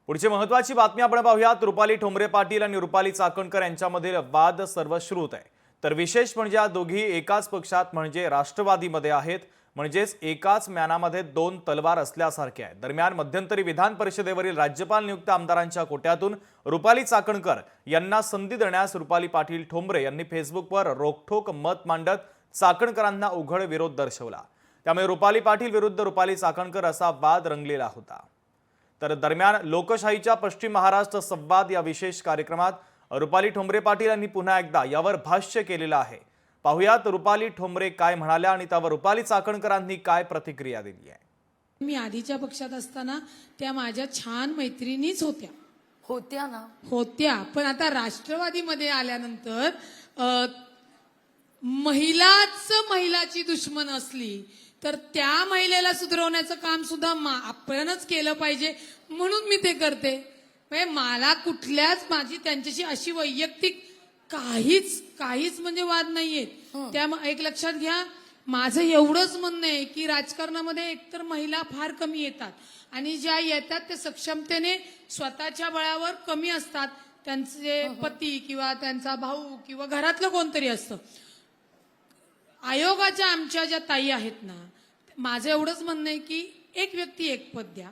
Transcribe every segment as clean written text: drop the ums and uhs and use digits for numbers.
पुढची महत्त्वाची बातमी आपण पाहूयात। रुपाली ठोंबरे पाटील आणि रुपाली चाकणकर यांच्यामधील वाद सर्वश्रुत आहे। तर विशेष म्हणजे या दोघी एकाच पक्षात म्हणजे राष्ट्रवादीमध्ये आहेत, म्हणजेच एकाच म्यानामध्ये दोन तलवार असल्यासारखे आहे। दरम्यान मध्यंतरी विधान परिषदेवरील राज्यपाल नियुक्त आमदारांच्या कोट्यातून रुपाली चाकणकर यांना संधी देण्यास रुपाली पाटील ठोंबरे यांनी फेसबुकवर रोखठोक मत मांडत चाकणकरांना उघड विरोध दर्शवला। त्यामुळे रुपाली पाटील विरुद्ध रुपाली चाकणकर असा वाद रंगलेला होता। तर दरम्यान लोकशाहीच्या पश्चिम महाराष्ट्र संवाद या विशेष कार्यक्रमात रुपाली ठोंबरे पाटील यांनी पुन्हा एकदा यावर भाष्य केलेलं आहे। पाहुयात रुपाली ठोंबरे काय म्हणाल्या आणि त्यावर रुपाली चाकणकरांनी काय प्रतिक्रिया दिली आहे। मी आधीच्या पक्षात असताना त्या माझ्या छान मैत्रिणीच होत्या पण आता राष्ट्रवादीमध्ये आल्यानंतर महिलाची दुश्मन असली तर त्या महिलेला सुधारवण्याचं काम सुद्धा आपणच केलं पाहिजे, म्हणून मी ते करते। म्हणजे मला कुठल्याच माझी त्यांच्याशी अशी वैयक्तिक काहीच म्हणजे वाद नाहीये। त्या एक लक्षात घ्या, माझं एवढंच म्हणणं आहे की राजकारणामध्ये एकतर महिला फार कमी येतात आणि ज्या येतात ते सक्षमतेने स्वतःच्या बळावर कमी असतात, त्यांचे पती किंवा त्यांचा भाऊ किंवा घरातलं कोणतरी असतं। आयोगाच्या आमच्या ज्या ताई आहेत ना, माझं एवढंच म्हणणं आहे की एक व्यक्ती एक पद द्या,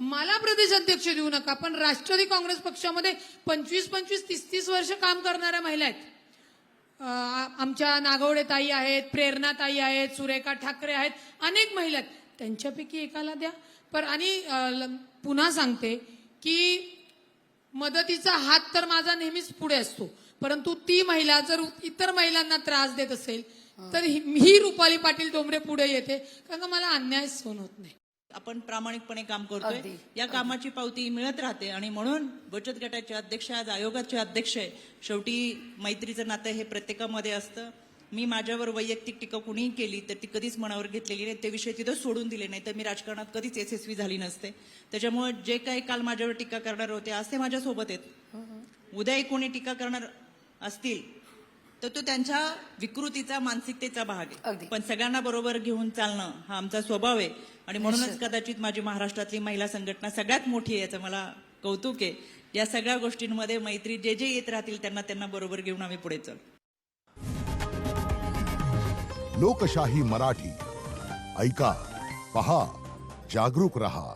मला प्रदेश अध्यक्ष देऊ नका। पण राष्ट्रवादी काँग्रेस पक्षामध्ये 25, 30 वर्ष काम करणाऱ्या महिला आहेत। आमच्या नागवडे ताई आहेत, प्रेरणा ताई आहेत, सुरेखा ठाकरे आहेत, अनेक महिला आहेत, त्यांच्यापैकी एकाला द्या। पण आणि पुन्हा सांगते की मदतीचा हात तर माझा नेहमीच पुढे असतो, परंतु ती महिला जर इतर महिलांना त्रास देत असेल तर ही रुपाली पाटील ठोंबरे पुढे येते, कारण मला अन्याय सहन होत नाही। आपण प्रामाणिकपणे काम करतोय, या कामाची पावती मिळत राहते आणि म्हणून बचत गटाचे अध्यक्ष, आज आयोगाचे अध्यक्ष आहे। शेवटी मैत्रीचं नातं हे प्रत्येकामध्ये असतं। मी माझ्यावर वैयक्तिक टीका कुणीही केली तर ती कधीच मनावर घेतलेली नाही, ते विषय तिथं सोडून दिले नाही तर मी राजकारणात कधीच यशस्वी झाली नसते। त्याच्यामुळे जे काही काल माझ्यावर टीका करणार होते आज ते माझ्यासोबत आहेत, उद्याही कोणी टीका करणार असतील तर तो त्यांच्या विकृतीचा, मानसिकतेचा भाग आहे। पण सगळ्यांना बरोबर घेऊन चालणं हा आमचा स्वभाव आहे आणि म्हणूनच कदाचित माझी महाराष्ट्रातली महिला संघटना सगळ्यात मोठी आहे, याचं मला कौतुक आहे। या सगळ्या गोष्टींमध्ये मैत्री जे येत राहतील त्यांना बरोबर घेऊन आम्ही पुढे चालू। लोकशाही मराठी ऐका, पहा, जागरूक रहा।